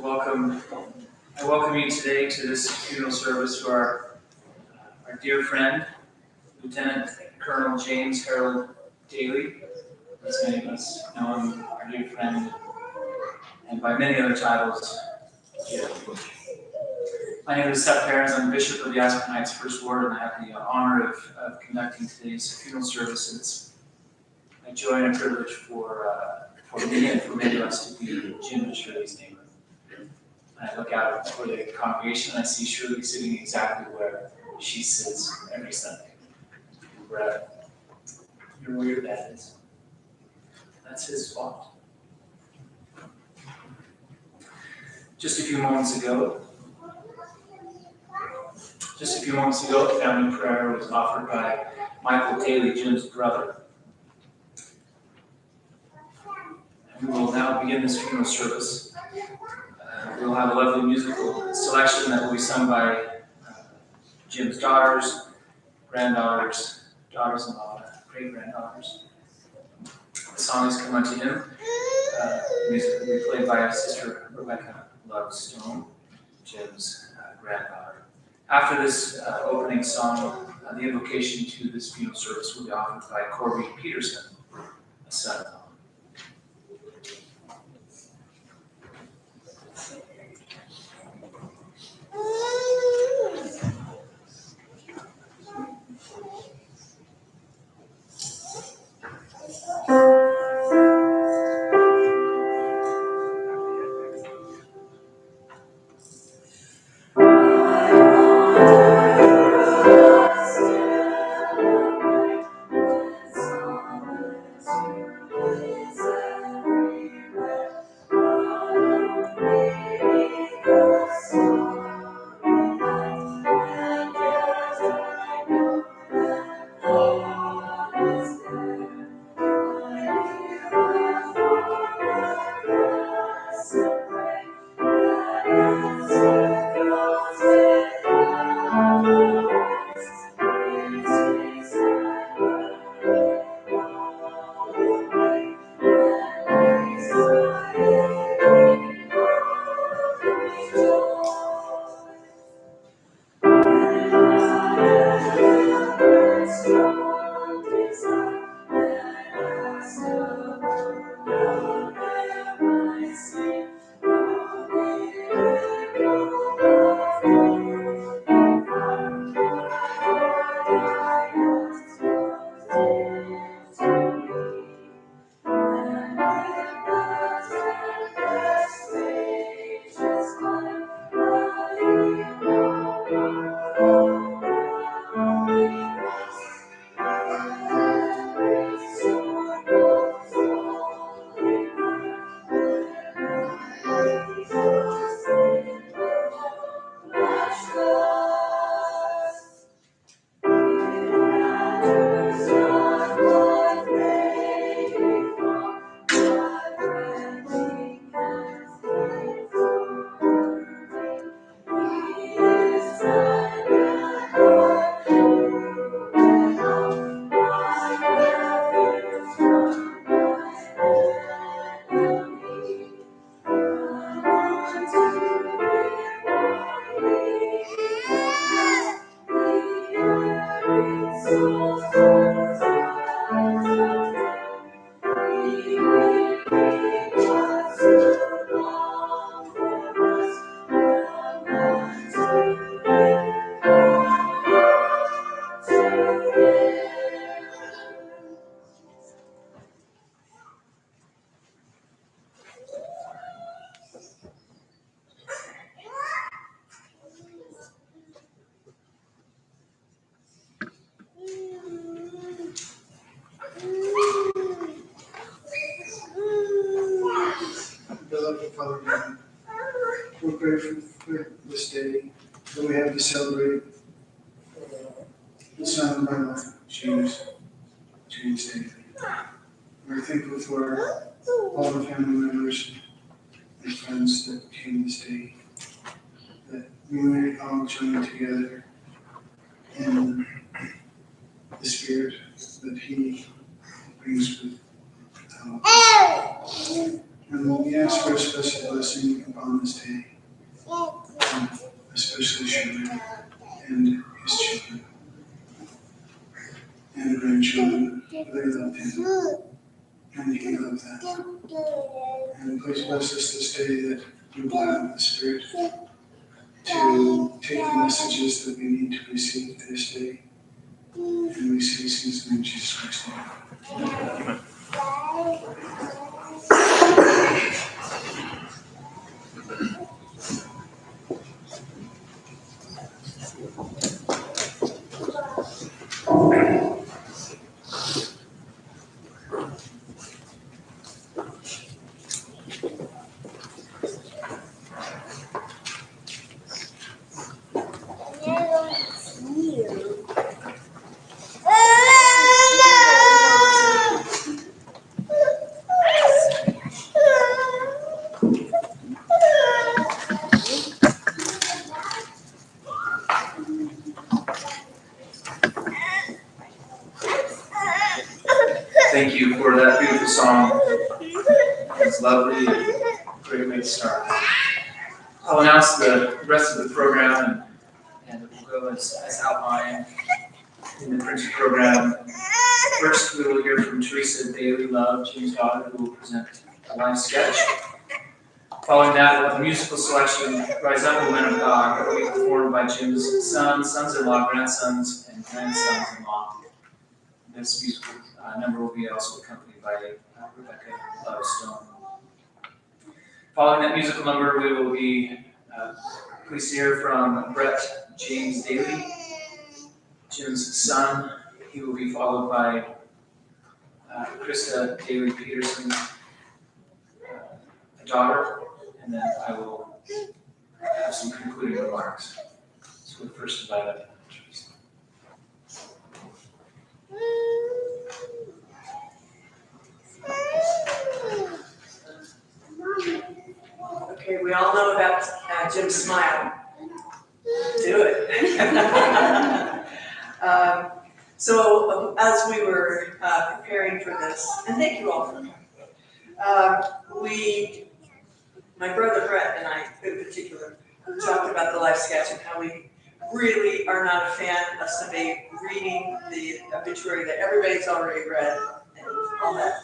I welcome you today to this funeral service for our dear friend, Lieutenant Colonel James Harold Dayley. As many of us know him, our dear friend, and by many other titles. Yeah. My name is Seth Perrins. I'm Bishop of the Aspen Heights First Ward, and I have the honor of conducting today's funeral service. It's a joy and a privilege for me and for many of us to be Jim and Shirley's neighbor. And I look out for the congregation and I see Shirley sitting exactly where she sits every Sunday. Brad, you're where your dad is. That's his spot. Just a few moments ago, family prayer was offered by Michael Dayley, Jim's brother. And we will now begin this funeral service. We will have a lovely musical selection that will be sung by Jim's daughters, granddaughters, daughters-in-law, great-granddaughters. The song is Come Unto Him. Music will be played by our sister Rebecca Lovestone, Jim's granddaughter. After this opening song, the invocation to this funeral service will be offered by Corby Peterson, a son-in-law. We're grateful for this day that we have to celebrate the son of my life, James Dayley. We're thankful for all the family members and friends that came this day, that we may all join together in the spirit that he brings with And we ask for a special blessing upon this day, especially Sherman and his children and grandchildren. They loved him, and he loved them. And please bless us this day that we will have the Spirit to take the messages that we need to receive this day. And we say these in Jesus Christ's name. Amen. Thank you for that beautiful song. It's lovely, great way to start. I'll announce the rest of the program, and it will go as outlined in the printed program. First, we will hear from Teresa Dayley Love, Jim's daughter, who will present a live sketch. Following that, with a musical selection, Rise Up, Women of God, that will be performed by Jim's sons, sons-in-law, grandsons, and grandsons-in-law. This musical number will be also accompanied by Rebecca Livestream. Following that musical number, we will be pleased to hear from Brett James Dayley, Jim's son. He will be followed by Krista Dayley Peterson, a daughter, and then I will have some concluding remarks. So we'll first invite up Teresa. Okay, we all know about Jim's smile. Do it. So as we were preparing for this, and thank you all for coming, my brother Brett and I in particular, talked about the life sketch and how we really are not a fan of somebody reading the obituary that everybody's already read and all that,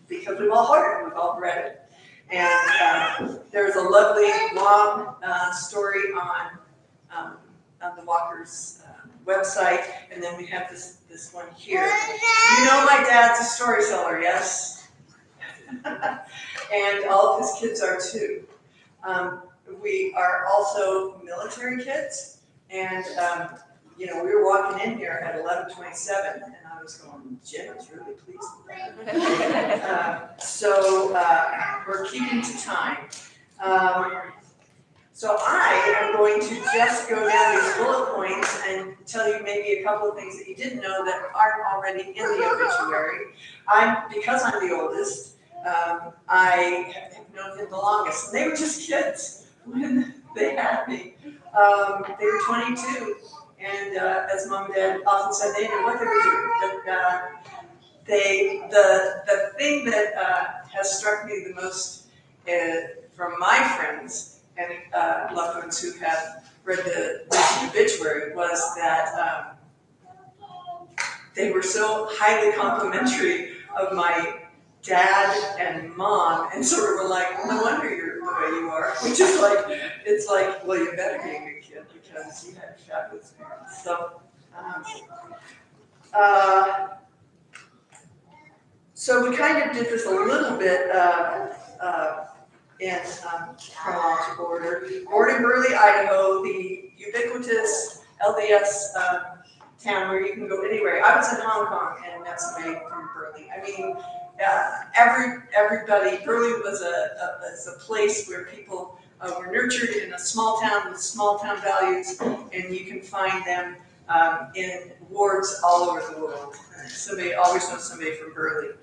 because we've all heard it, we've all read it. And there's a lovely long story on the Walker's website, and then we have this one here. You know my dad's a storyteller, yes? And all of his kids are too. We are also military kids, and we were walking in here at 11:27, and I was going, Jim is really pleased with that. So we're keeping to time. So I am going to just go down these bullet points and tell you maybe a couple of things that you didn't know that aren't already in the obituary. Because I'm the oldest, I have known him the longest, and they were just kids when they had me. They were 22, and as Mom and Dad often said, they didn't know what they were doing. But the thing that has struck me the most from my friends and loved ones who have read the obituary was that they were so highly complimentary of my dad and mom, and sort of were like, no wonder you're the way you are, which is like, it's like, well, you better be a good kid because you had fabulous parents. So we kind of did this a little bit in chronological order. Born in Burley, Idaho, the ubiquitous LDS town where you can go anywhere. I was in Hong Kong and met somebody from Burley. I mean, everybody, Burley was a place where people were nurtured in a small town with small town values, and you can find them in wards all over the world. Somebody always knows somebody from Burley.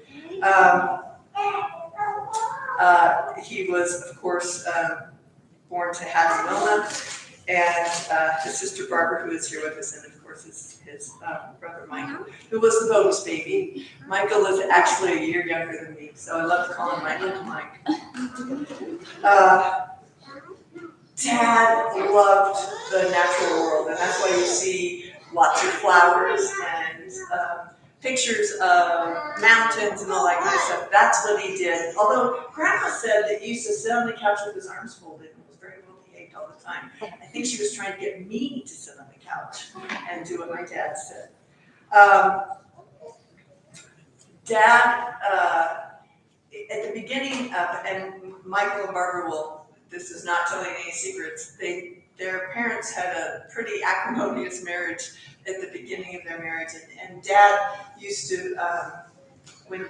He was, of course, born to Hattie Wilma, and his sister Barbara, who is here with us, and of course was his brother Michael, who was the bonus baby. Michael is actually a year younger than me, so I love to call him my little Mike. Dad loved the natural world, and that's why you see lots of flowers and pictures of mountains and all that kind of stuff. That's what he did. Although Grandma said that he used to sit on the couch with his arms folded and was very well behaved all the time. I think she was trying to get me to sit on the couch and do what my dad said. Dad, at the beginning of, and Michael and Barbara will, this is not telling any secrets, their parents had a pretty acrimonious marriage at the beginning of their marriage, and Dad used to, when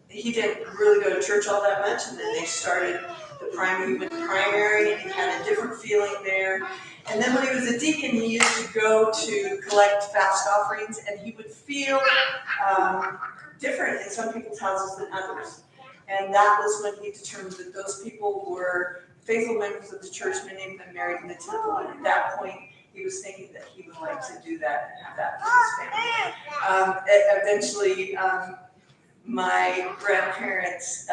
he didn't really go to church all that much, and then they started he went to primary, and he had a different feeling there. And then when he was a deacon, he used to go to collect fast offerings, and he would feel different in some people's houses than others. And that was when he determined that those people were faithful members of the church, many of them married in the temple. And at that point, he was thinking that he would like to do that and have that for his family. Eventually, my grandparents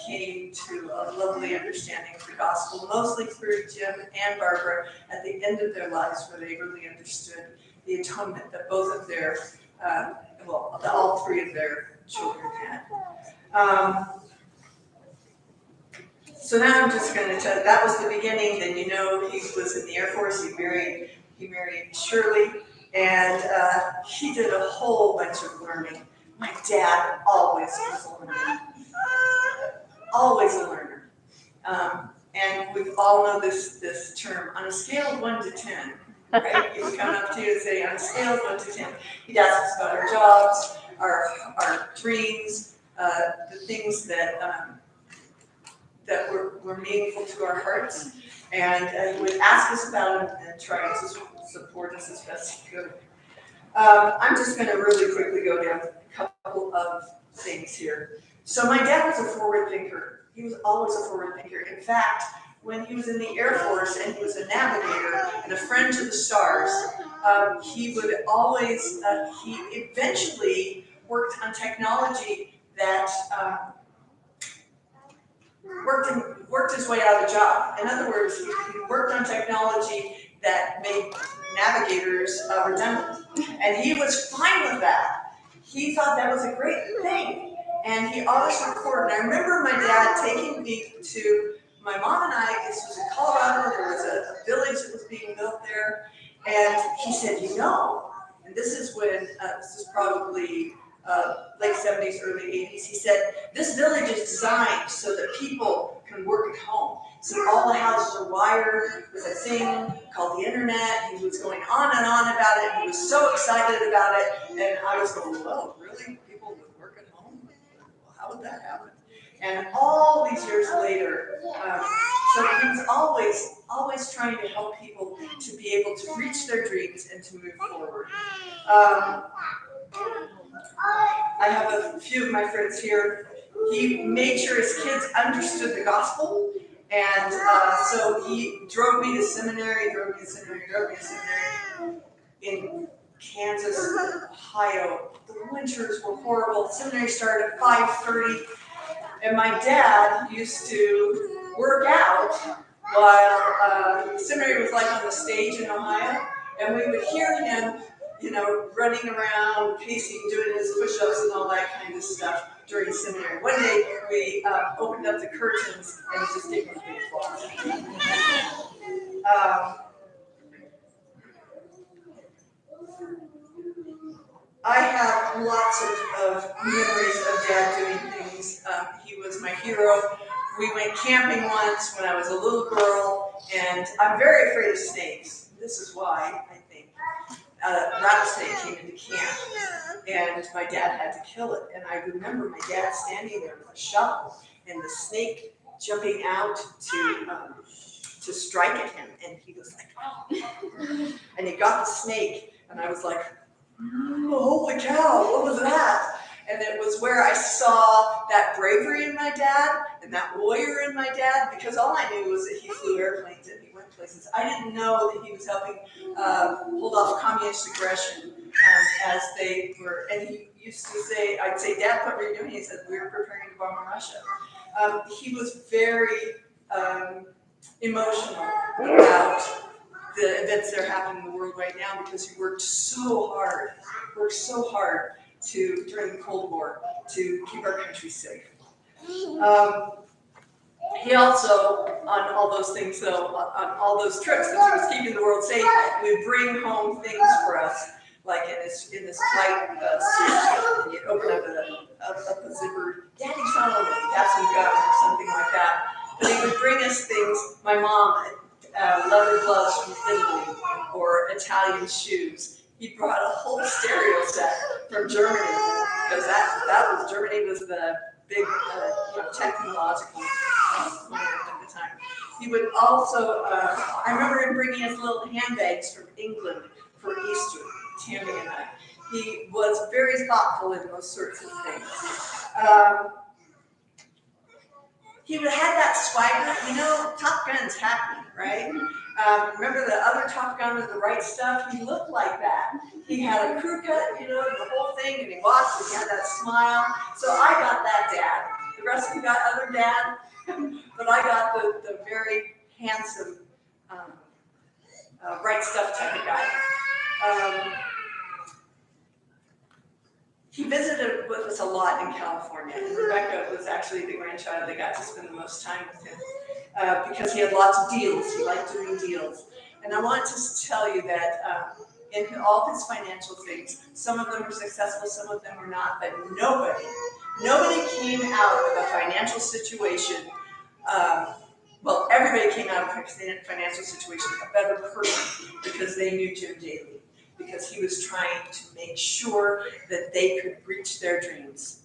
came to a lovely understanding of the gospel, mostly through Jim and Barbara at the end of their lives, where they really understood the atonement that both of their, all three of their children had. So now I'm just going to tell you, that was the beginning. Then he was in the Air Force. He married Shirley, and he did a whole bunch of learning. My dad always was a learner. Always a learner. And we all know this term, on a scale of 1 to 10, right? He would come up to you and say, on a scale of 1 to 10, he'd ask us about our jobs, our dreams, the things that were meaningful to our hearts. And he would ask us about them and try to support us as best he could. I'm just going to really quickly go down a couple of things here. So my dad was a forward thinker. He was always a forward thinker. In fact, when he was in the Air Force and he was a navigator and a friend to the stars, he would always, he eventually worked on technology that worked his way out of a job. In other words, he worked on technology that made navigators redundant. And he was fine with that. He thought that was a great thing. And he always recorded. And I remember my dad taking me to, my mom and I, this was in Colorado, there was a village that was being built there. And he said, and this is when, this is probably late 70s, early 80s, he said, this village is designed so that people can work at home. So all the houses are wired with a thing called the internet. He was going on and on about it. He was so excited about it. And I was going, whoa, really? People would work at home? Well, how would that happen? And all these years later, so he was always trying to help people to be able to reach their dreams and to move forward. I have a few of my friends here. He made sure his kids understood the gospel, and so he drove me to seminary in Kansas, Ohio. The winters were horrible. Seminary started at 5:30, and my dad used to work out while seminary was like on the stage in Ohio, and we would hear him running around, pacing, doing his push-ups and all that kind of stuff during seminary. One day, we opened up the curtains and he just gave me a big fall. I have lots of memories of Dad doing things. He was my hero. We went camping once when I was a little girl, and I'm very afraid of snakes. This is why, I think. Rattlesnake came into camp, and my dad had to kill it. And I remember my dad standing there with a shovel, and the snake jumping out to strike at him. And he was like, oh. And he got the snake, and I was like, oh, holy cow, what was that? And it was where I saw that bravery in my dad and that warrior in my dad, because all I knew was that he flew airplanes and he went places. I didn't know that he was helping hold off communist aggression as they were. And he used to say, I'd say, Dad, what were you doing? He said, we were preparing to bomb Russia. He was very emotional about the events that are happening in the world right now, because he worked so hard during the Cold War to keep our country safe. He also, on all those things though, on all those trips that he was keeping the world safe, would bring home things for us, like in this flight suit, you'd open up a zipper, Daddy's not only, got some gum or something like that. But he would bring us things, my mom, leather gloves from Italy, or Italian shoes. He brought a whole stereo set from Germany, because Germany was the big technological player at the time. He would also, I remember him bringing us little handbags from England for Easter, Tammy and I. He was very thoughtful in those sorts of things. He would have that swagger, Top Gun's happening, right? Remember the other Top Gun with the right stuff? He looked like that. He had a crew cut, the whole thing, and he walked and he had that smile. So I got that dad. The rest of you got other dad, but I got the very handsome, right stuff type of guy. He visited with us a lot in California, and Rebecca was actually the grandchild that got to spend the most time with him because he had lots of deals. He liked doing deals. And I want to tell you that in all his financial things, some of them were successful, some of them were not, but nobody came out of a financial situation, everybody came out of a financial situation a better person because they knew Jim Dayley, because he was trying to make sure that they could reach their dreams.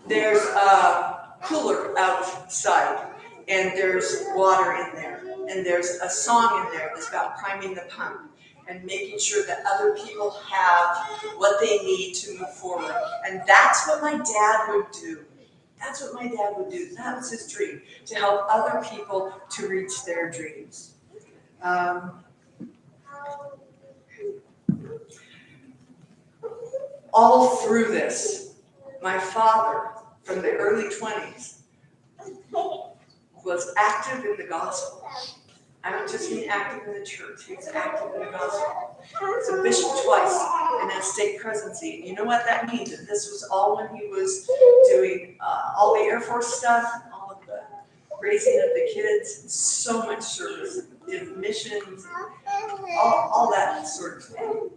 There's a cooler outside, and there's water in there, and there's a song in there that's about priming the pump and making sure that other people have what they need to move forward. And that's what my dad would do. That's what my dad would do. That was his dream, to help other people to reach their dreams. All through this, my father, from the early 20s, was active in the gospel. I don't just mean active in the church, he was active in the gospel. He was a bishop twice in that state presidency. And you know what that means? And this was all when he was doing all the Air Force stuff, all of the raising of the kids, so much service, did missions, all that sort of thing.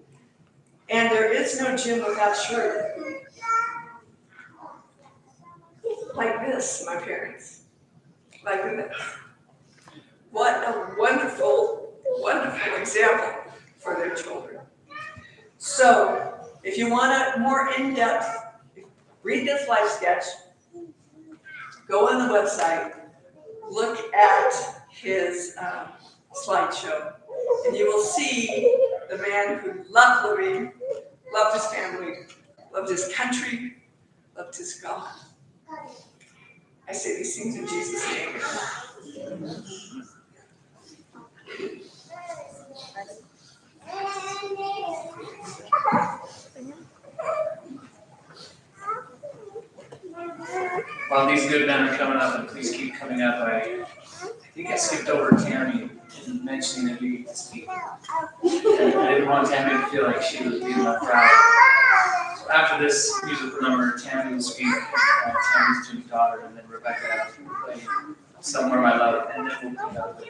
And there is no Jim without shirt. Like this, my parents. Like this. What a wonderful, wonderful example for their children. So, if you want a more in-depth, read this life sketch, go on the website, look at his slideshow, and you will see the man who loved living, loved his family, loved his country, loved his God. I say these things in Jesus' name. While these good men are coming up, and please keep coming up, I think I skipped over Tammy in mentioning that we need to speak. And I didn't want Tammy to feel like she was being left out. So after this musical number, Tammy will speak, Tammy's Jim's daughter, and then Rebecca will play Somewhere My Love, and then we'll pick up.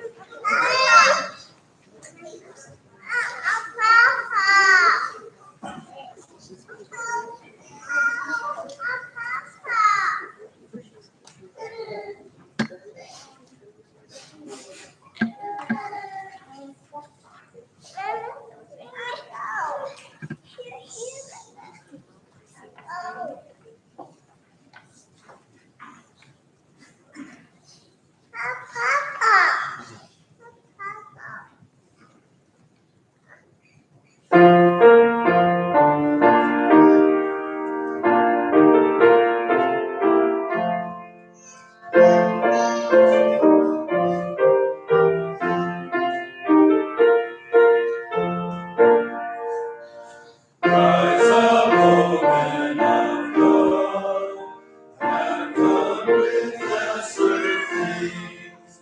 peace.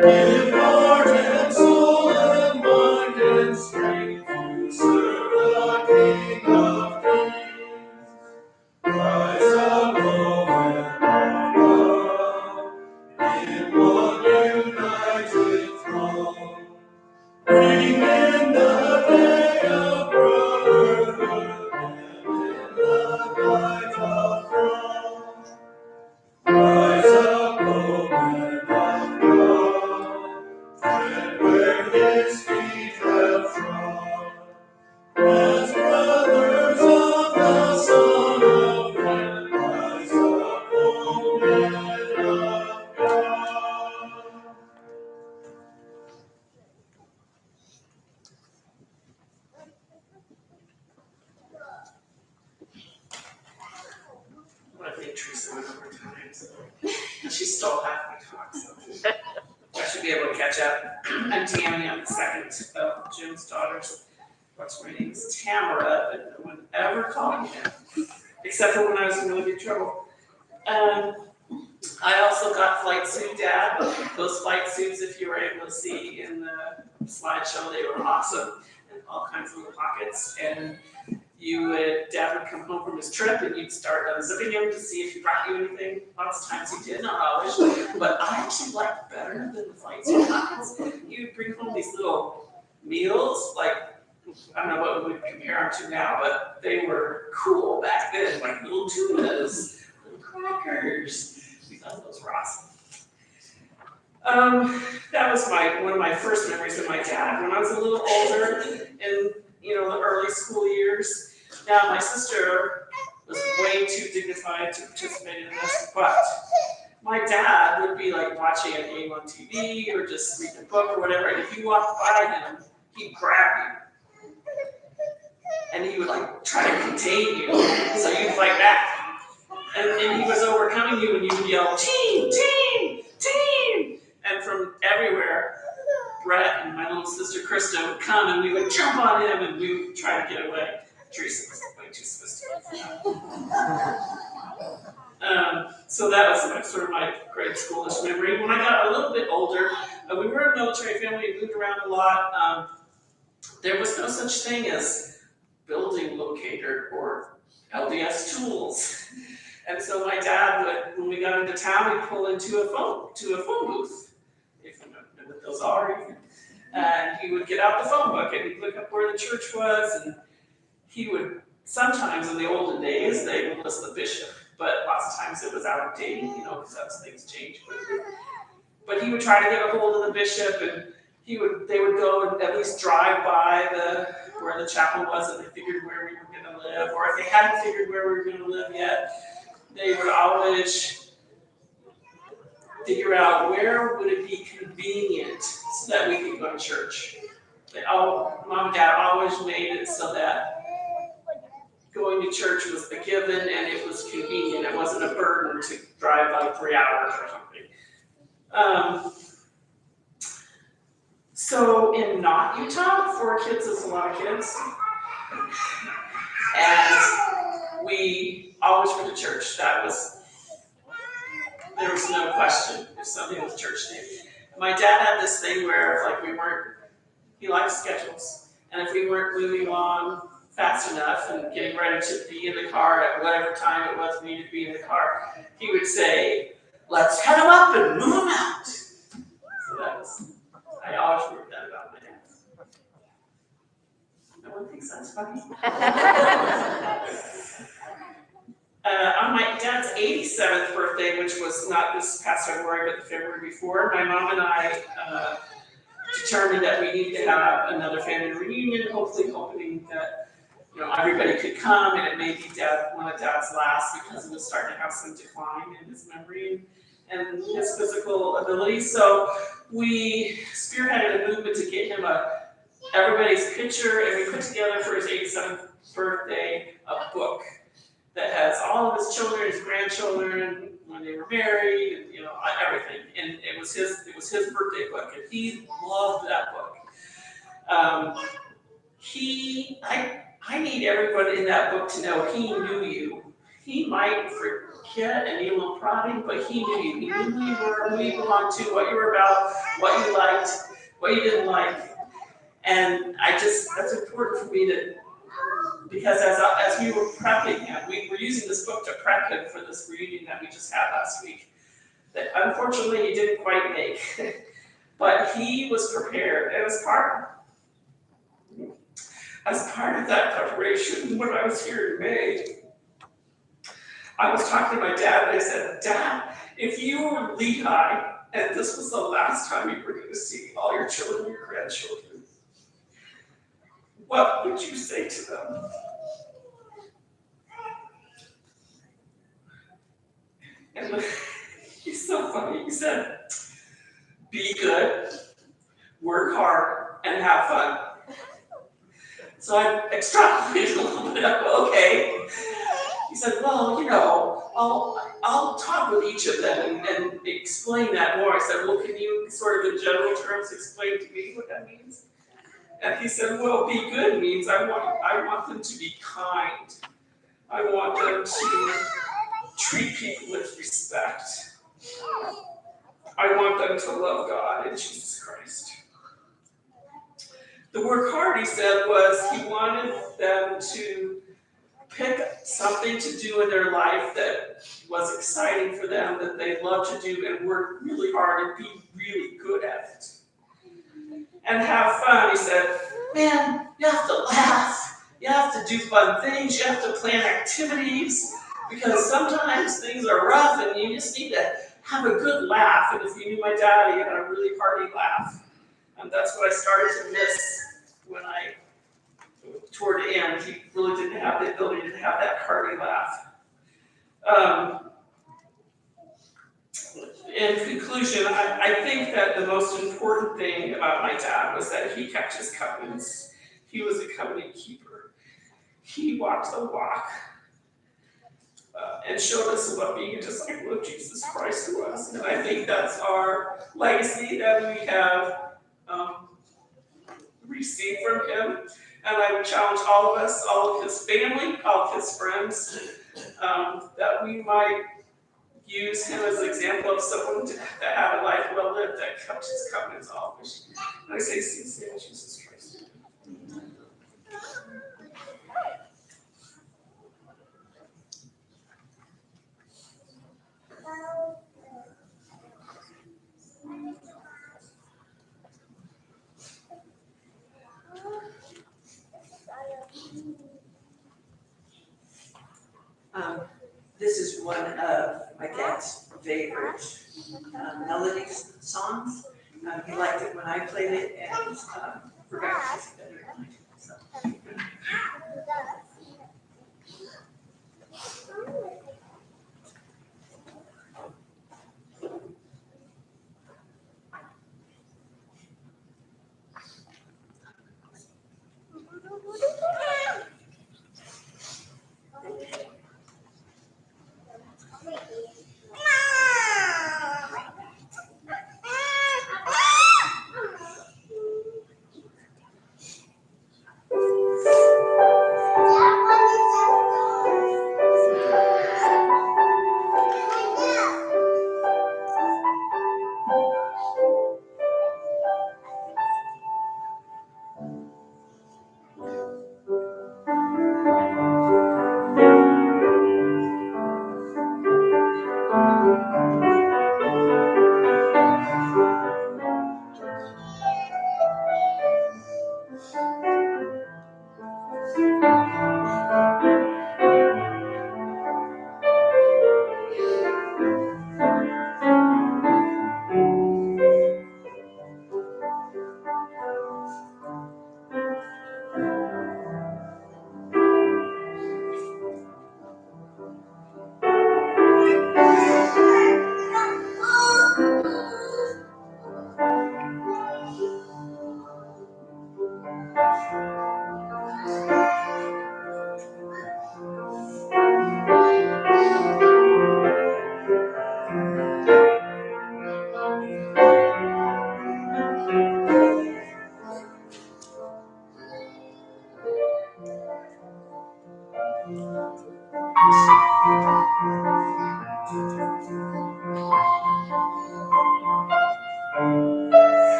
Give heart and soul and mind and strength to serve the King of Kings. Rise up, O and above, in one united throne. Bring in the day of brotherhood and in the night of wrong. Rise up, O men of God, and where his feet have trod, as brothers of the Son of Man, rise up, O men of God. I think Teresa went over time, so she stole half my talk, so I should be able to catch up. I'm Tammy, I'm the second of Jim's daughters. What's my name is Tamara, but no one ever called me that, except for when I was in really big trouble. I also got flight suit dad. Those flight suits, if you were able to see in the slideshow, they were awesome, and all kinds of little pockets. And dad would come home from his trip and you'd start unzipping him to see if he brought you anything. Lots of times he did, not always, but I actually liked better than the flight suit pockets. He would bring home these little meals, like, I don't know what we would compare them to now, but they were cool back then, like little tunas, little crackers. We thought those were awesome. That was one of my first memories of my dad. When I was a little older, in the early school years. Now my sister was way too dignified to participate in this, but my dad would be like watching a game on TV or just reading a book or whatever, and if you walked by him, he'd grab you. And he would like try to contain you, so you'd fight back. And he was overcoming you and you would yell, team, team, team! And from everywhere, Brett and my little sister Krista would come and we would jump on him and we would try to get away. Teresa was way too sophisticated. So that was sort of my grade schoolish memory. When I got a little bit older, we were a military family, we moved around a lot. There was no such thing as building locator or LDS tools. And so my dad would, when we got into town, we'd pull into a phone booth, if you know what those are. And he would get out the phone book and he'd look up where the church was, and he would, sometimes in the olden days, they would list the bishop, but lots of times it was out of date, because that's things change quickly. But he would try to get a hold of the bishop, and they would go and at least drive by where the chapel was, and they figured where we were going to live, or if they hadn't figured where we were going to live yet, they would always figure out where would it be convenient so that we could go to church. Mom and Dad always made it so that going to church was a given and it was convenient. It wasn't a burden to drive like 3 hours or something. So in not Utah, 4 kids is a lot of kids. And we always went to church. There was no question if something was church day. My dad had this thing where he liked schedules. And if we weren't moving along fast enough and getting ready to be in the car at whatever time it was we needed to be in the car, he would say, let's head them up and move them out. So I always remember that about my dad. No one thinks that's funny. On my dad's 87th birthday, which was not this past February, but the February before, my mom and I determined that we needed to have another family reunion, hopefully hoping that everybody could come, and it may be one of Dad's last, because he was starting to have some decline in his memory and his physical abilities. So we spearheaded a movement to get him everybody's picture, and we put together for his 87th birthday a book that has all of his children, his grandchildren, when they were married, and everything. And it was his birthday book, and he loved that book. I need everyone in that book to know he knew you. He might kid and need a little prodding, but he knew you. He knew who you were, who you belonged to, what you were about, what you liked, what you didn't like. And that's important for me to, because as we were prepping him, we were using this book to prep him for this reunion that we just had last week, that unfortunately he didn't quite make. But he was prepared, and as part of that preparation, when I was here in May, I was talking to my dad and I said, Dad, if you were Lehi and this was the last time you were going to see all your children and your grandchildren, what would you say to them? And he's so funny. He said, be good, work hard, and have fun. So I extrapolated a little bit. Okay. He said, well, I'll talk with each of them and explain that more. I said, well, can you sort of in general terms explain to me what that means? And he said, well, be good means I want them to be kind. I want them to treat people with respect. I want them to love God and Jesus Christ. The work hard, he said, was he wanted them to pick something to do in their life that was exciting for them, that they love to do, and work really hard and be really good at it. And have fun. He said, man, you have to laugh. You have to do fun things. You have to plan activities, because sometimes things are rough and you just need to have a good laugh. And if you knew my dad, he had a really hearty laugh. And that's what I started to miss when toward the end, he really didn't have the ability to have that hearty laugh. In conclusion, I think that the most important thing about my dad was that he kept his covenants. He was a covenant keeper. He walked the walk and showed us what being a disciple of Jesus Christ was. And I think that's our legacy that we have received from him. And I would challenge all of us, all of his family, all of his friends, that we might use him as an example of someone that had a life well lived, that kept his covenants always. And I say, see Jesus Christ. This is one of my dad's favorite melody songs. He liked it when I played it, and forgot to sing it every night. So.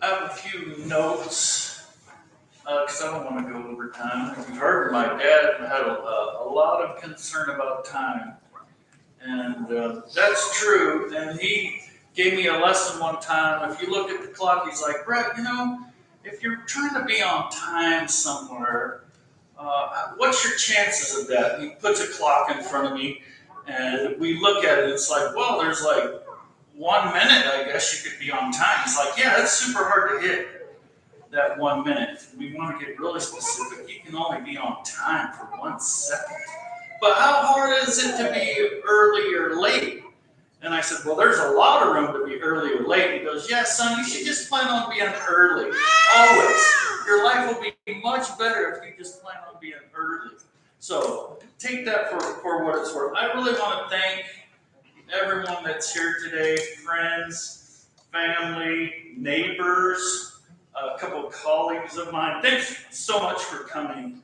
I have a few notes, because I don't want to go over time. As you heard, my dad had a lot of concern about time. And that's true. And he gave me a lesson one time. If you look at the clock, he's like, Brett, if you're trying to be on time somewhere, what's your chances of that? And he puts a clock in front of me, and we look at it. It's like, well, there's like 1 minute, I guess you could be on time. He's like, yeah, that's super hard to hit, that 1 minute. We want to get really specific. You can only be on time for 1 second. But how hard is it to be early or late? And I said, well, there's a lot of room to be early or late. He goes, yeah, son, you should just plan on being early. Always. Your life will be much better if you just plan on being early. So take that for what it's worth. I really want to thank everyone that's here today, friends, family, neighbors, a couple of colleagues of mine. Thanks so much for coming.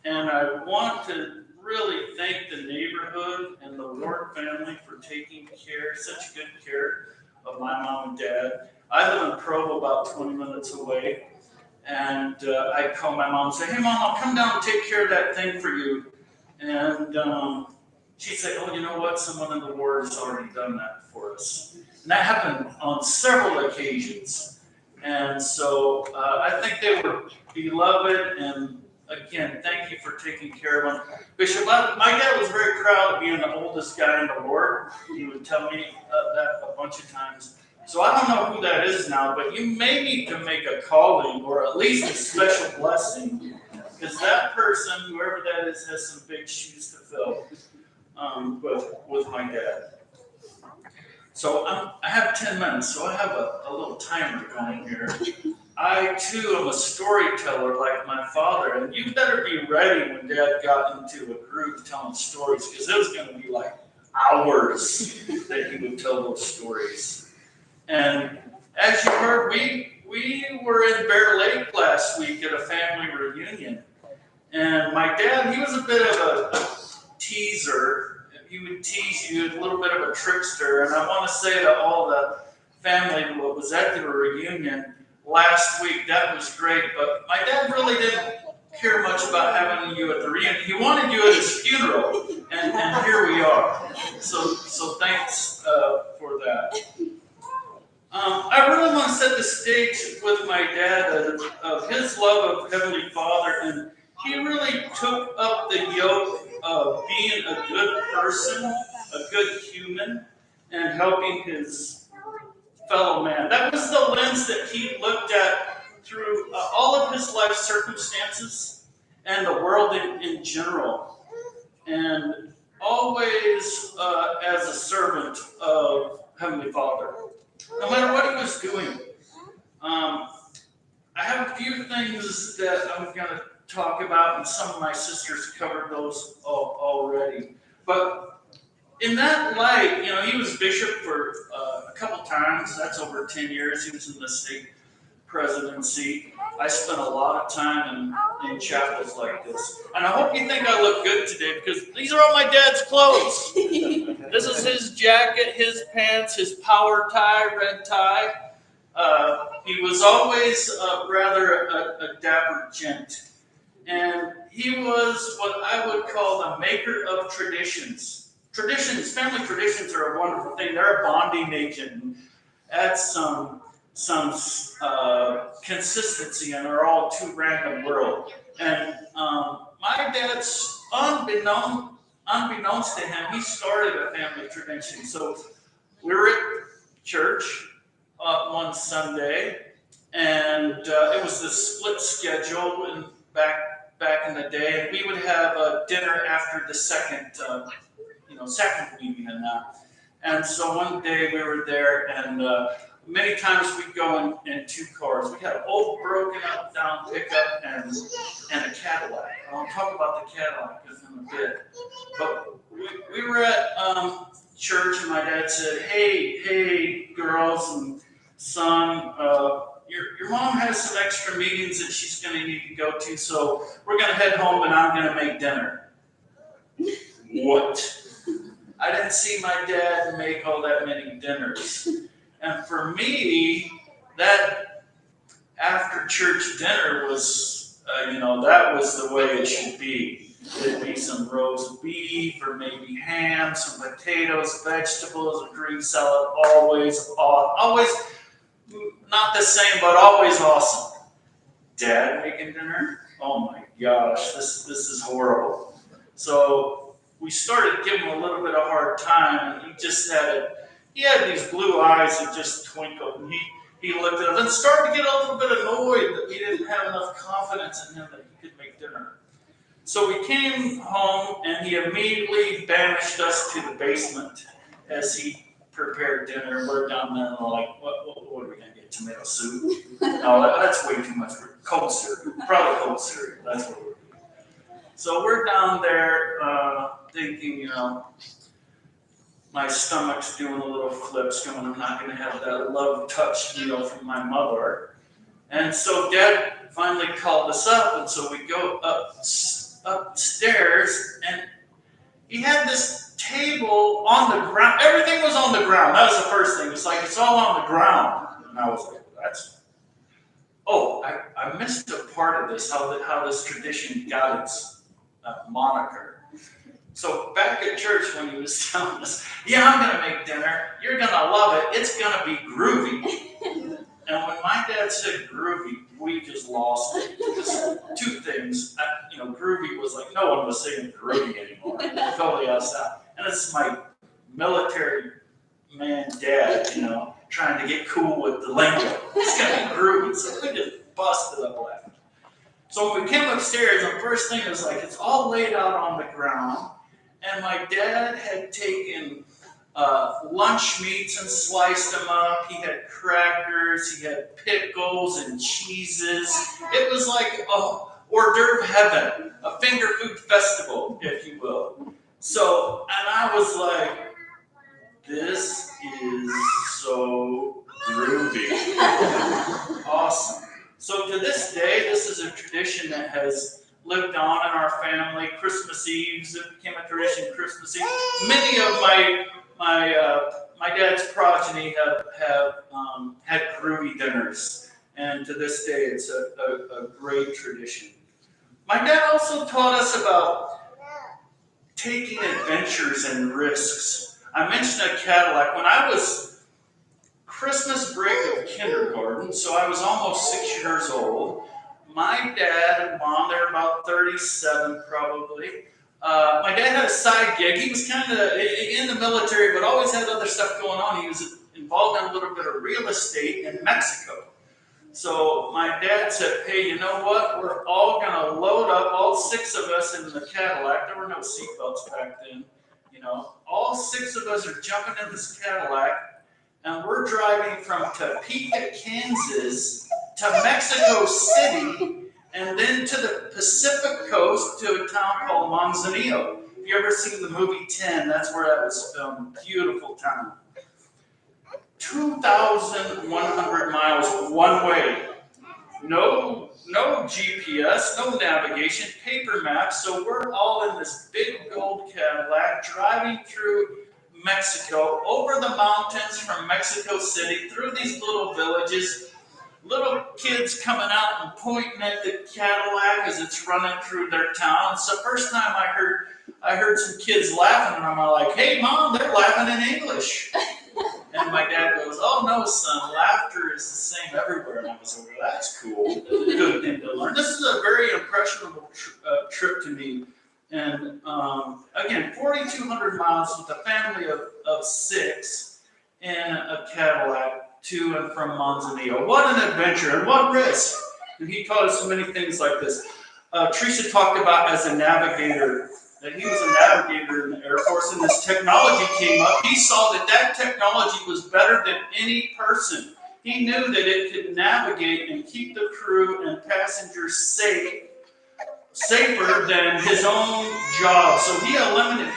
And I want to really thank the neighborhood and the Ward family for taking such good care of my mom and dad. I live in Provo, about 20 minutes away, and I'd call my mom and say, hey mom, I'll come down and take care of that thing for you. And she'd say, oh, you know what, someone in the Ward has already done that for us. And that happened on several occasions. And so I think they were beloved, and again, thank you for taking care of them. Bishop, my dad was very proud of being the oldest guy in the Ward. He would tell me that a bunch of times. So I don't know who that is now, but you may need to make a calling or at least a special blessing, because that person, whoever that is, has some big shoes to fill with my dad. So I have 10 minutes, so I have a little timer going here. I, too, am a storyteller like my father, and you better be ready when Dad got into a group telling stories, because it was going to be like hours that he would tell those stories. And as you heard, we were in Bear Lake last week at a family reunion, and my dad, he was a bit of a teaser. He would tease you, a little bit of a trickster, and I want to say to all the family who was at the reunion last week, that was great, but my dad really didn't care much about having you at the reunion. He wanted you at his funeral, and here we are. So thanks for that. I really want to set the stage with my dad of his love of Heavenly Father, and he really took up the yoke of being a good person, a good human, and helping his fellow man. That was the lens that he looked at through all of his life circumstances and the world in general. And always as a servant of Heavenly Father, no matter what he was doing. I have a few things that I'm going to talk about, and some of my sisters covered those already. But in that light, he was bishop for a couple times. That's over 10 years. He was in the state presidency. I spent a lot of time in chapels like this. And I hope you think I look good today, because these are all my dad's clothes. This is his jacket, his pants, his power tie, red tie. He was always rather a dapper gent. And he was what I would call the maker of traditions. Traditions, family traditions are a wonderful thing. They're a bonding agent and add some consistency in our all too random world. And my dad's, unbeknownst to him, he started a family tradition. So we were at church one Sunday, and it was the split schedule and back in the day, and we would have a dinner after the second meeting and that. And so one day we were there, and many times we'd go in two cars. We had an old broken up down pickup and a Cadillac. I'll talk about the Cadillac in a bit. But we were at church, and my dad said, hey, girls and son, your mom has some extra meetings that she's going to need to go to, so we're going to head home, and I'm going to make dinner. What? I didn't see my dad make all that many dinners. And for me, that after church dinner was, that was the way it should be. It'd be some roast beef or maybe ham, some potatoes, vegetables, a Greek salad, always not the same, but always awesome. Dad making dinner? Oh my gosh, this is horrible. So we started giving him a little bit of a hard time, and he had these blue eyes that just twinkled, and he looked at us and started to get a little bit annoyed that we didn't have enough confidence in him that he could make dinner. So we came home, and he immediately banished us to the basement as he prepared dinner. We're down there, and we're like, what are we going to get, tomato soup? No, that's way too much for cold cereal. Probably cold cereal, that's what we're doing. So we're down there thinking, my stomach's doing a little flips, going, I'm not going to have that love-touched meal from my mother. And so Dad finally called us up, and so we go upstairs, and he had this table on the ground. Everything was on the ground. That was the first thing. It's like, it's all on the ground. And I was like, I missed a part of this, how this tradition got its moniker. So back at church when he was telling us, I'm going to make dinner. You're going to love it. It's going to be groovy. And when my dad said groovy, we just lost it. Because two things, groovy was like, no one was saying groovy anymore. Totally outside. And it's my military man dad, trying to get cool with the lingo. It's going to be groovy. So we just busted up laughing. So when we came upstairs, the first thing was like, it's all laid out on the ground. And my dad had taken lunch meats and sliced them up. He had crackers, he had pickles and cheeses. It was like a hors d'oeuvre heaven, a finger food festival, if you will. So, and I was like, this is so groovy. Awesome. So to this day, this is a tradition that has lived on in our family. Christmas Eves, it became a tradition. Christmas Eve. Many of my dad's progeny have had groovy dinners, and to this day, it's a great tradition. My dad also taught us about taking adventures and risks. I mentioned a Cadillac. When I was Christmas break of kindergarten, so I was almost 6 years old. My dad and mom, they're about 37 probably. My dad had a side gig. He was kind of in the military, but always had other stuff going on. He was involved in a little bit of real estate in Mexico. So my dad said, hey, you know what? We're all going to load up, all 6 of us in the Cadillac. There were no seatbelts back then. All 6 of us are jumping in this Cadillac, and we're driving from Topeka, Kansas to Mexico City, and then to the Pacific coast to a town called Manzanillo. If you ever seen the movie 10, that's where that was filmed. Beautiful town. 2,100 miles one way. No GPS, no navigation, paper maps. So we're all in this big gold Cadillac driving through Mexico, over the mountains from Mexico City, through these little villages. Little kids coming out and pointing at the Cadillac as it's running through their town. It's the first time I heard some kids laughing, and I'm like, hey, Mom, they're laughing in English. And my dad goes, oh, no, son, laughter is the same everywhere. And I was like, well, that's cool. Good thing to learn. This is a very impressionable trip to me. And again, 4,200 miles with a family of 6 in a Cadillac to and from Manzanillo. What an adventure and what risk. And he taught us so many things like this. Teresa talked about as a navigator, that he was a navigator in the Air Force, and this technology came up. He saw that technology was better than any person. He knew that it could navigate and keep the crew and passengers safer than his own job. So he eliminated,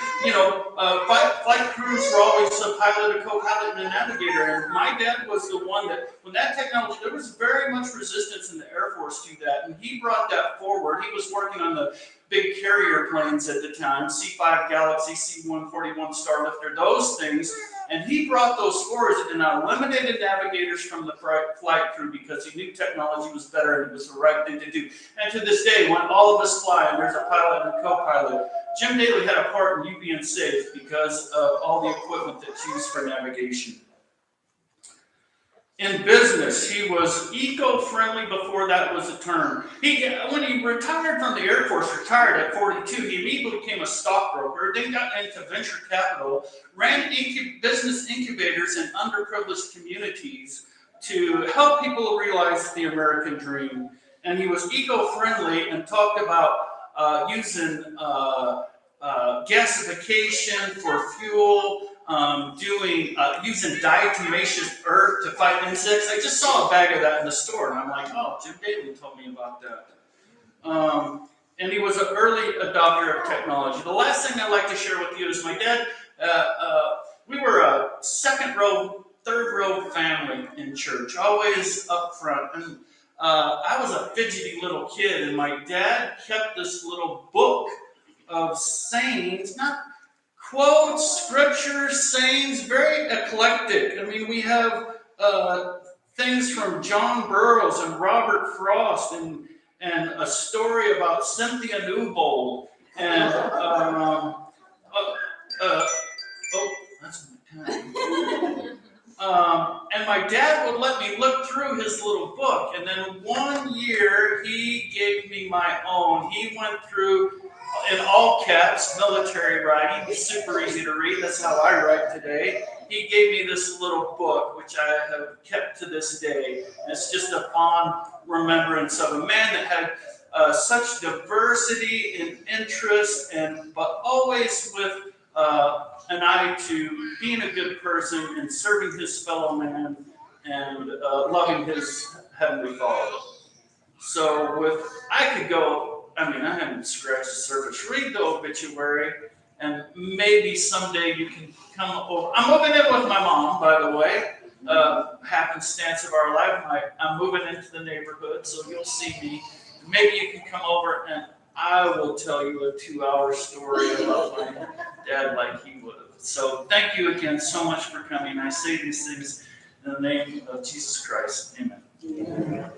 flight crews were always a pilot, a co-pilot, and a navigator. And my dad was the one that, when that technology, there was very much resistance in the Air Force to that. And he brought that forward. He was working on the big carrier planes at the time, C-5 Galaxy, C-141 Starlifter, those things. And he brought those forwards and eliminated navigators from the flight crew because he knew technology was better and it was the right thing to do. And to this day, when all of us fly and there's a pilot and a co-pilot, Jim Dayley had a part in you being safe because of all the equipment that's used for navigation. In business, he was eco-friendly before that was a term. When he retired from the Air Force, retired at 42, he immediately became a stockbroker, then got into venture capital, ran business incubators in underprivileged communities to help people realize the American dream. And he was eco-friendly and talked about using gasification for fuel, using diatomaceous earth to fight insects. I just saw a bag of that in the store, and I'm like, oh, Jim Dayley told me about that. And he was an early adopter of technology. The last thing I'd like to share with you is my dad. We were a second row, third row family in church, always up front. And I was a fidgety little kid, and my dad kept this little book of sayings, not quotes, scriptures, sayings, very eclectic. I mean, we have things from John Burroughs and Robert Frost and a story about Cynthia Newbold and that's my pen. And my dad would let me look through his little book, and then one year he gave me my own. He went through, in all caps, military writing, super easy to read. That's how I write today. He gave me this little book, which I have kept to this day. It's just a fond remembrance of a man that had such diversity in interest, but always with an eye to being a good person and serving his fellow man and loving his heavenly Father. So I could go, I haven't scratched the surface. Read the obituary, and maybe someday you can come over. I'm moving in with my mom, by the way. Happenstance of our life. I'm moving into the neighborhood, so you'll see me. Maybe you can come over and I will tell you a 2-hour story about my dad like he would have. So thank you again so much for coming. I say these things in the name of Jesus Christ. Amen. Yeah.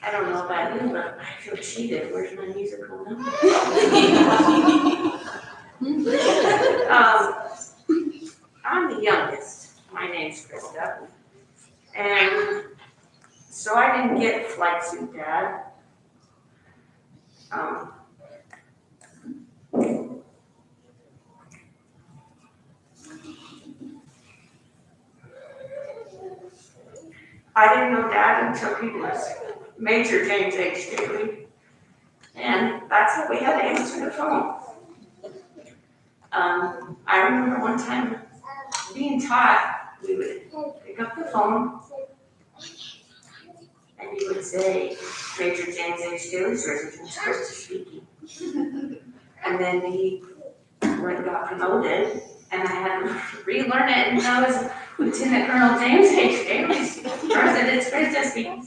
I don't know about you, but I feel cheated. Where's my musical number? I'm the youngest. My name's Krista. And so I didn't get flight suit dad. I didn't know dad until he was Major James H. Dayley, and that's how we had to answer the phone. I remember one time being taught, we would pick up the phone and you would say, Major James H. Dayley's residence, Krista speaking. And then he went and got promoted, and I had to relearn it, and I was Lieutenant Colonel James H. Dayley's residence, Krista speaking.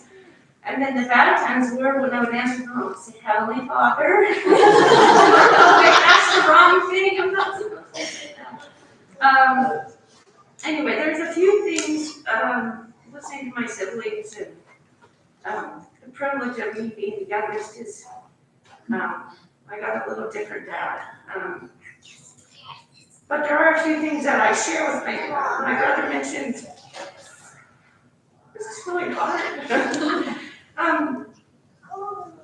And then the bad times were when I would answer the phone, I would say, Heavenly Father. That's the wrong thing. I'm not supposed to say that. Anyway, there's a few things, listening to my siblings and the privilege of me being the youngest is, I got a little different dad. But there are a few things that I share with my brother mentioned. This is really hard.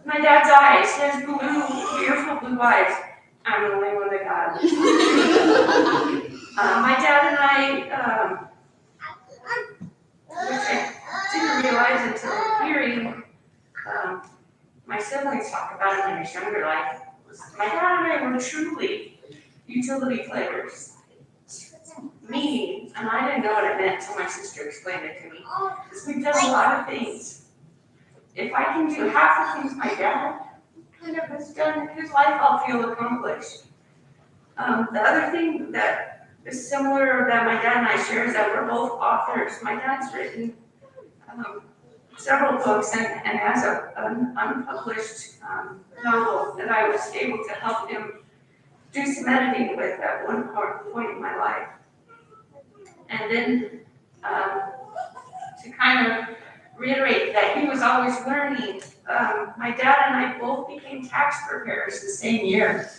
My dad's eyes, he has blue, beautiful blue eyes. I'm the only one that got it. My dad and I, which I didn't realize until hearing my siblings talk about it in his younger life, was my dad and I were truly utility players. Meaning, and I didn't know what it meant until my sister explained it to me, is we've done a lot of things. If I can do half the things my dad kind of has done in his life, I'll feel accomplished. The other thing that is similar that my dad and I share is that we're both authors. My dad's written several books and has an unpublished novel that I was able to help him do some editing with at one point in my life. And then to kind of reiterate that he was always learning, my dad and I both became tax preparers the same year.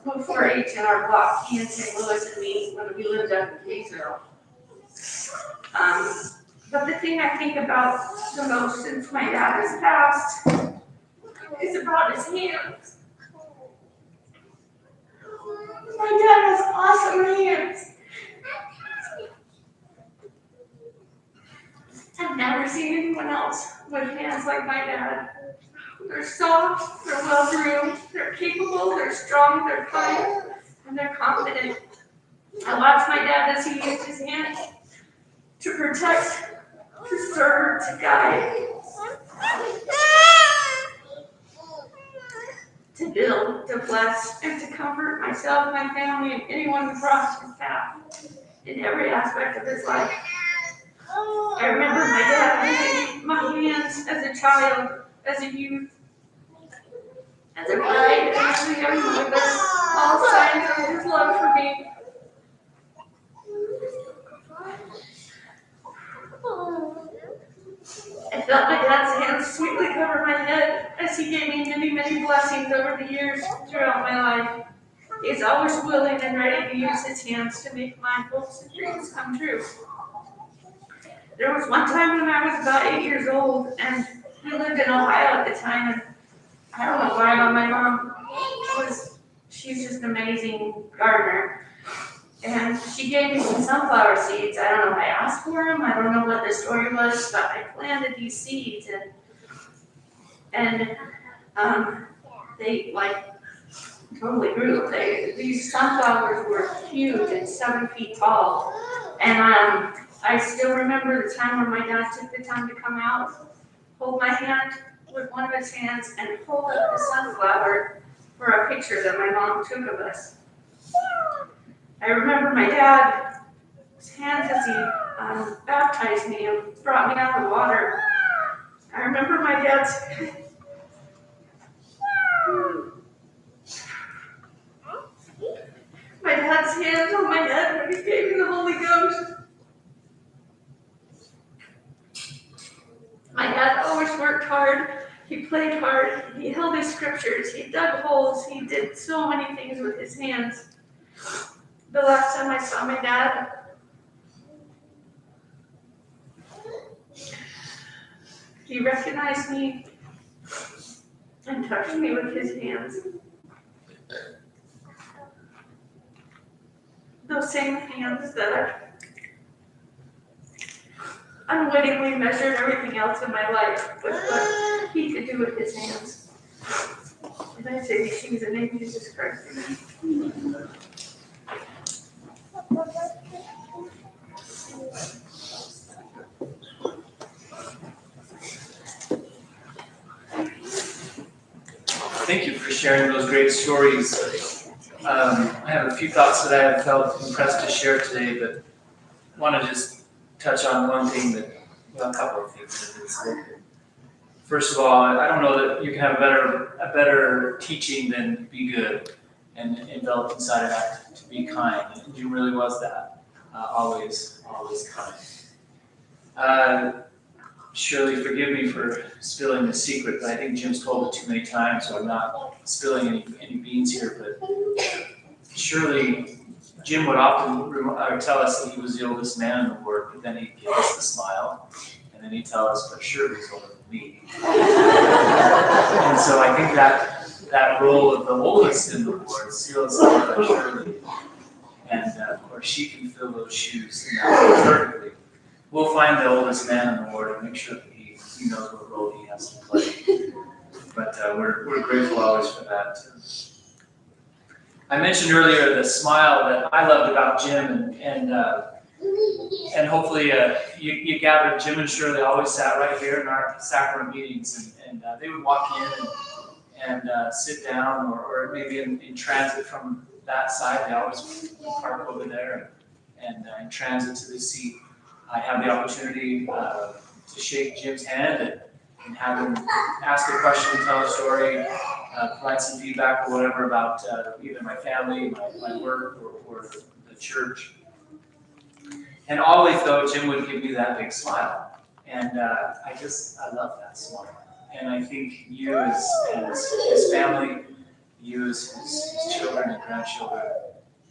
Moved 4-H in our block, he in St. Louis and me, when we lived up in Kaysville. But the thing I think about the most since my dad has passed is about his hands. My dad has awesome hands. I've never seen anyone else with hands like my dad. They're soft, they're well-groomed, they're capable, they're strong, they're kind, and they're confident. I watched my dad as he used his hands to protect, to serve, to guide, to build, to bless, and to comfort myself, my family, and anyone who crossed his path in every aspect of his life. I remember my dad holding my hands as a child, as a youth, as a bride, as a young mother, all signs of his love for me. I felt my dad's hands sweetly cover my head as he gave me many, many blessings over the years throughout my life. He's always willing and ready to use his hands to make my hopes and dreams come true. There was one time when I was about 8 years old, and we lived in Ohio at the time, and I don't know why, but my mom she's just an amazing gardener. And she gave me some sunflower seeds. I don't know if I asked for them. I don't know what the story was, but I planted these seeds, and they like totally grew. These sunflowers were huge and 7 feet tall. And I still remember the time when my dad took the time to come out, hold my hand with one of his hands, and hold up the sunflower for a picture that my mom took of us. I remember my dad's hands as he baptized me and brought me out of the water. I remember my dad's hands on my head when he gave me the Holy Ghost. My dad always worked hard. He played hard. He held his scriptures. He dug holes. He did so many things with his hands. The last time I saw my dad, he recognized me and touched me with his hands. Those same hands that I unwittingly measured everything else in my life with what he could do with his hands. And I say these things in the name of Jesus Christ. Amen. Thank you for sharing those great stories. I have a few thoughts that I have felt impressed to share today, but want to just touch on one thing a couple of things. First of all, I don't know that you can have a better teaching than be good and enveloped inside of that to be kind. And Jim really was that, always kind. Surely forgive me for spilling the secret, but I think Jim's told it too many times, so I'm not spilling any beans here. But surely Jim would often tell us that he was the oldest man in the ward, but then he'd give us the smile, and then he'd tell us, but surely he's older than me. And so I think that role of the oldest in the ward seals out by Shirley. And of course, she can fill those shoes perfectly. We'll find the oldest man in the ward and make sure that he knows what role he has to play. But we're grateful always for that. I mentioned earlier the smile that I loved about Jim, and hopefully you gathered. Jim and Shirley always sat right here in our sacrament meetings, and they would walk in and sit down, or maybe in transit from that side, they always park over there. And in transit to the seat, I have the opportunity to shake Jim's hand and have him ask a question, tell a story, provide some feedback or whatever about either my family, my work, or the church. And always, though, Jim would give me that big smile. And I love that smile. And I think you as his family, you as his children and grandchildren,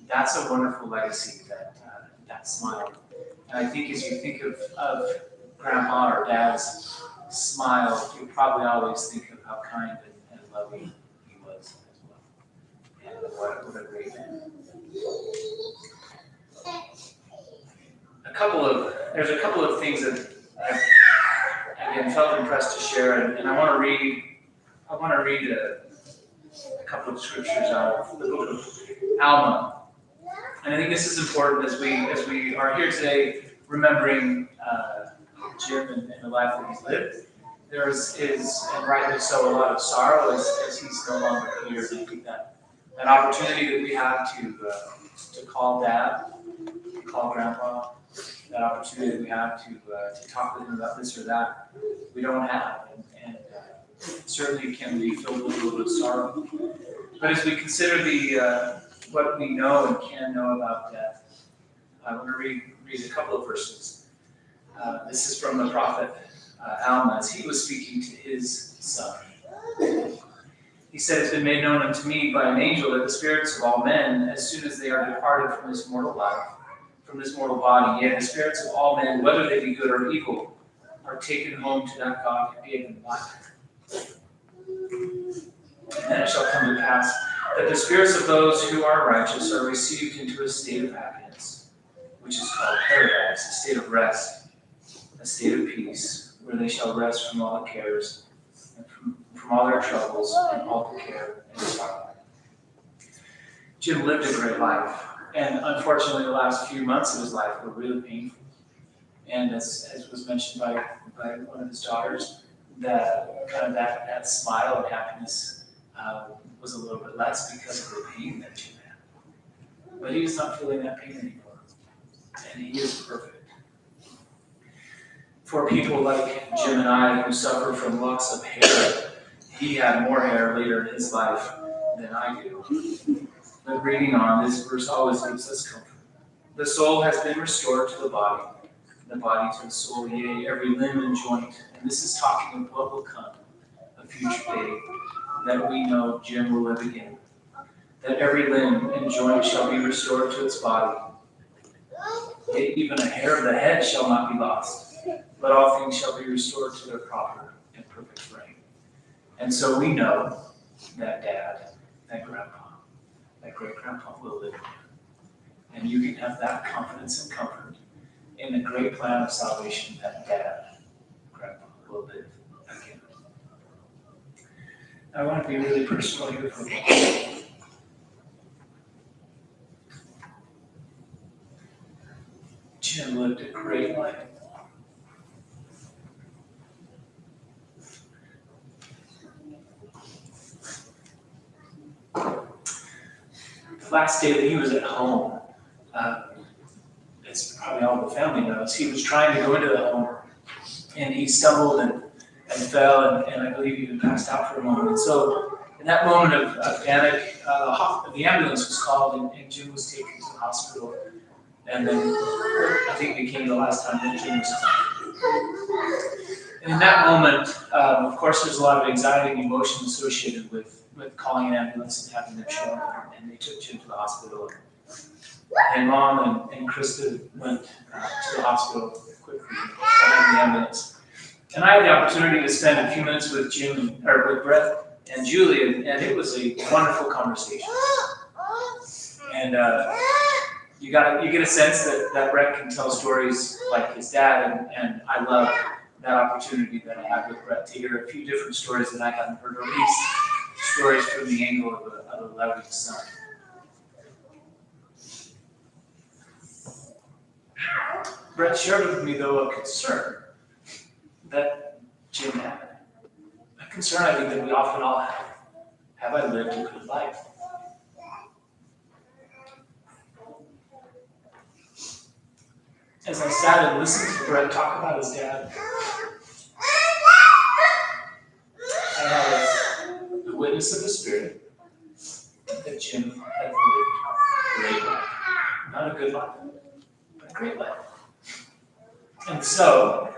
that's a wonderful legacy, that smile. And I think as you think of Grandpa or Dad's smile, you probably always think of how kind and loving he was as well. And what a great man. There's a couple of things that I've again felt impressed to share, and I want to read a couple of scriptures out of the book of Alma. And I think this is important as we are here today, remembering Jim and the life that he's lived. There is, and rightly so, a lot of sorrow as he's no longer here. And I think that opportunity that we have to call Dad, to call Grandpa, that opportunity that we have to talk with him about this or that, we don't have, and certainly can be filled with a little bit of sorrow. But as we consider what we know and can know about death, I want to read a couple of verses. This is from the prophet Alma as he was speaking to his son. He said, "It's been made known unto me by an angel that the spirits of all men, as soon as they are departed from this mortal life, from this mortal body, yet the spirits of all men, whether they be good or evil, are taken home to that God who gave them life. And then it shall come to pass that the spirits of those who are righteous are received into a state of happiness, which is called paradise, a state of rest, a state of peace, where they shall rest from all the cares, and from all their troubles, and all the care and sorrow." Jim lived a great life, and unfortunately the last few months of his life were really painful. And as was mentioned by one of his daughters, that smile of happiness was a little bit less because of the pain that Jim had. But he was not feeling that pain anymore, and he is perfect. For people like Jim and I who suffer from loss of hair, he had more hair later in his life than I do. But reading on, this verse always gives us comfort. The soul has been restored to the body to the soul, yea, every limb and joint. And this is talking of what will come, a future day, that we know Jim will live again. That every limb and joint shall be restored to its body. Yea, even a hair of the head shall not be lost, but all things shall be restored to their proper and perfect frame. And so we know that Dad, that Grandpa, that great-grandpa will live again. And you can have that confidence and comfort in the great plan of salvation that Dad, Grandpa, will live again. I want to be really personal here for a moment. Jim lived a great life. The last day that he was at home, as probably all the family knows, he was trying to go into the home, and he stumbled and fell, and I believe even passed out for a moment. And so in that moment of panic, the ambulance was called, and Jim was taken to the hospital. And then I think it became the last time that Jim was called. And in that moment, of course, there's a lot of anxiety and emotion associated with calling an ambulance and having them show up. And they took Jim to the hospital. And Mom and Krista went to the hospital quickly behind the ambulance. And I had the opportunity to spend a few minutes with with Brett and Julie, and it was a wonderful conversation. And you get a sense that Brett can tell stories like his dad, and I love that opportunity that I had with Brett to hear a few different stories that I hadn't heard, or at least stories from the angle of a loving son. Brett shared with me, though, a concern that Jim had. A concern I think that we often all have. Have I lived a good life? as I sat and listened to Brett talk about his dad, I had the witness of the Spirit that Jim had lived a great life. Not a good life, but a great life. And so,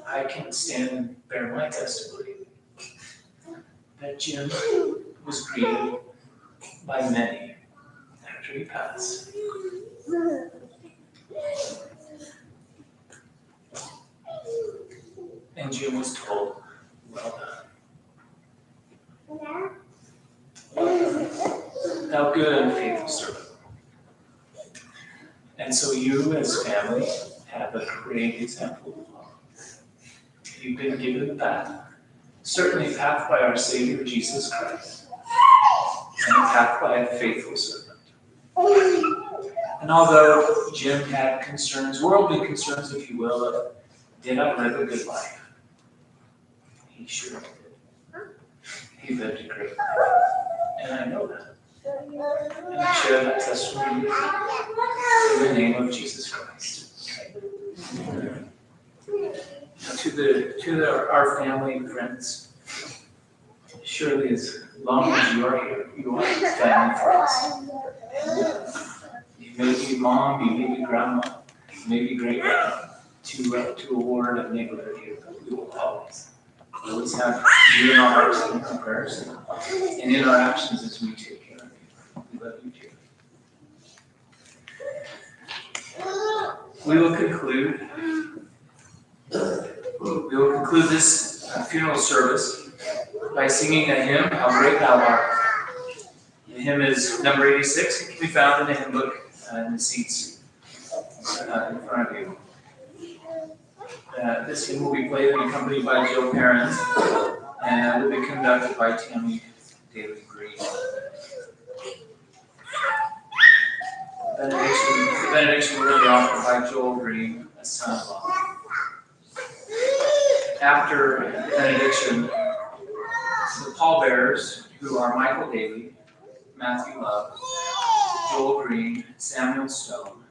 I can stand and bear my testimony that Jim was greeted by many after he passed. And Jim was told, well done. Thou good and faithful servant. And so you as family have a great example of love. You've been given the path, certainly a path by our Savior Jesus Christ, and a path by a faithful servant. And although Jim had concerns, worldly concerns if you will, of did I live a good life? He sure did. He lived a great life. And I know that. And I share that testimony with you in the name of Jesus Christ. To our family and friends, surely as long as you are here, you are family for us. You may be mom, you may be grandma, you may be great grandma, to a ward of neighborhood here, but we will always have you in our hearts and in our prayers and in our actions as we take care of you. We love you too. We will conclude this funeral service by singing a hymn, How Great Thou Art. The hymn is number 86. It can be found in the hymn book in the seats in front of you. This hymn will be played and accompanied by Joe Perrin, and will be conducted by Tammy Dayley Green. The benediction will be offered by Joel Green, a son-in-law. After the benediction, the pallbearers, who are Michael Daly, Matthew Love, Joel Green, Samuel Stone,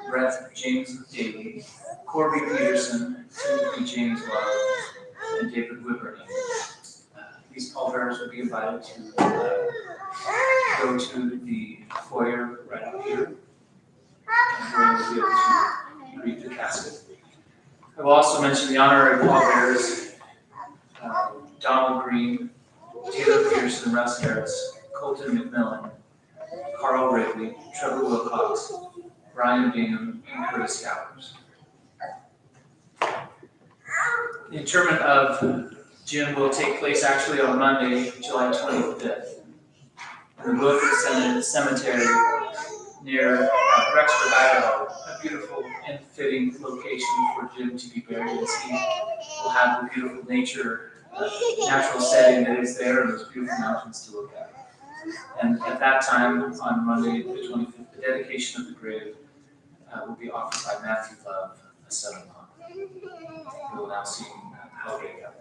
Brett James Daly, Corby Peterson, Timothy James Love, and David Whibberney. These pallbearers will be invited to go to the foyer right up here, and where we'll be able to greet the casket. I will also mention the honorary pallbearers, Donald Green, Taylor Pearson, Russ Harris, Colton McMillan, Carl Wrigley, Trevor Wilcox, Brian Bingham, and Curtis Gowers. The interment of Jim will take place actually on Monday, July 25th, in the Woodford Cemetery near Rexford, Idaho, a beautiful and fitting location for Jim to be buried, as he will have the beautiful natural setting that is there, and those beautiful mountains to look at. And at that time, on Monday, the 25th, the dedication of the grave will be offered by Matthew Love, a son-in-law. We will now sing How Great Thou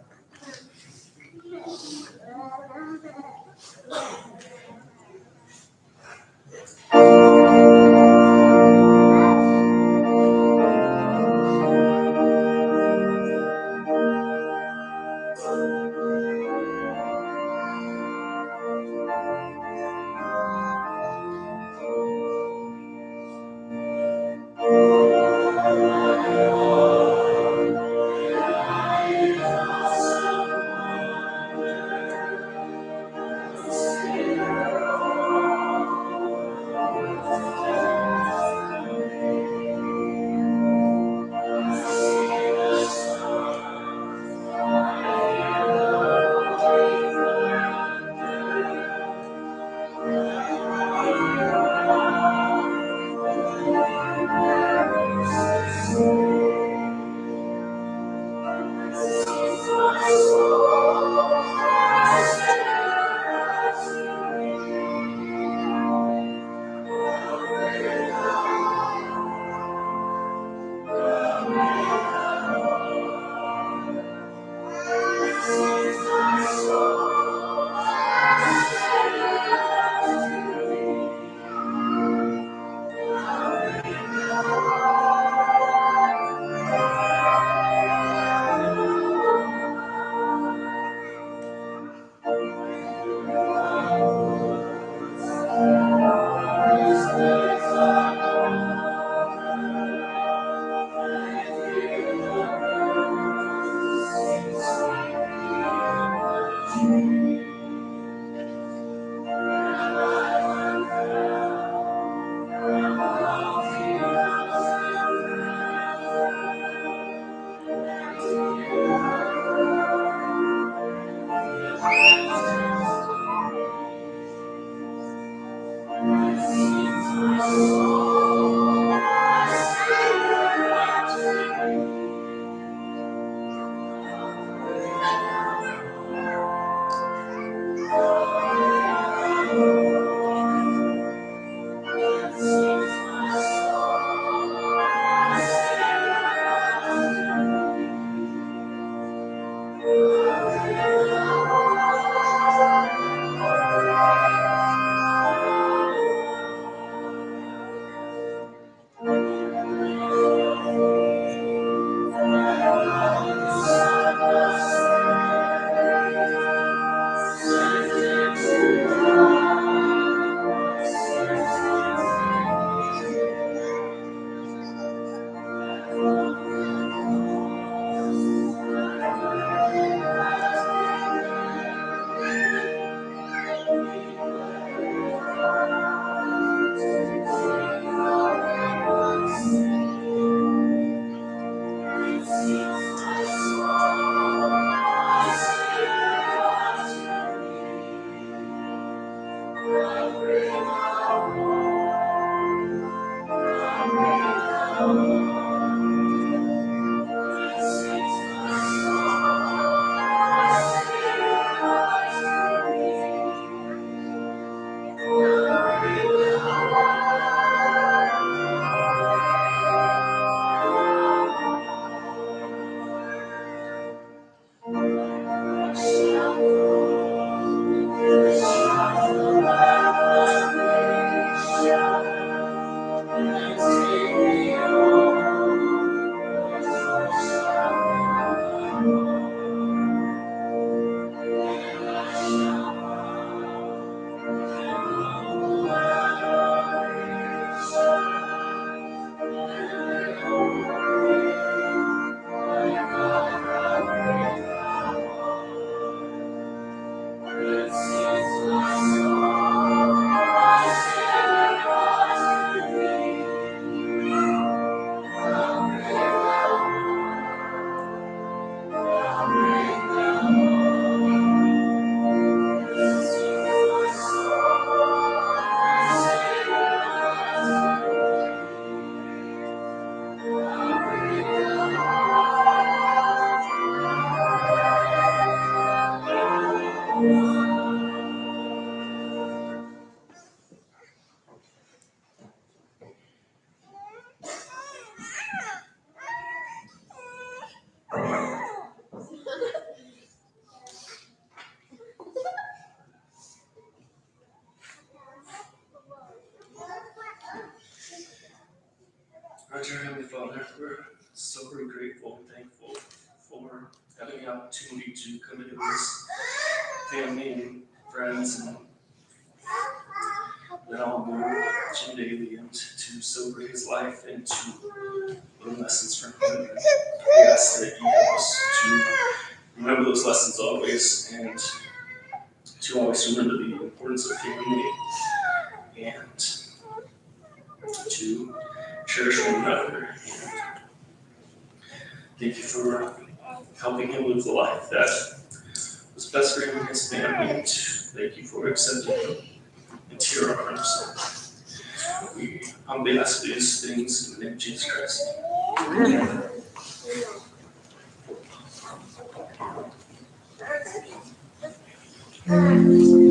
Our dear Heavenly Father, we're so very grateful and thankful for having the opportunity to come into this family and friends and let all know Jim Dayley and to celebrate his life and to learn lessons from him. And we ask that you help us to remember those lessons always and to always remember the importance of family and to cherish one another. And thank you for helping him live the life that was best for him and his family. And thank you for accepting him into your arms. We humbly ask these things in the name of Jesus Christ. Amen.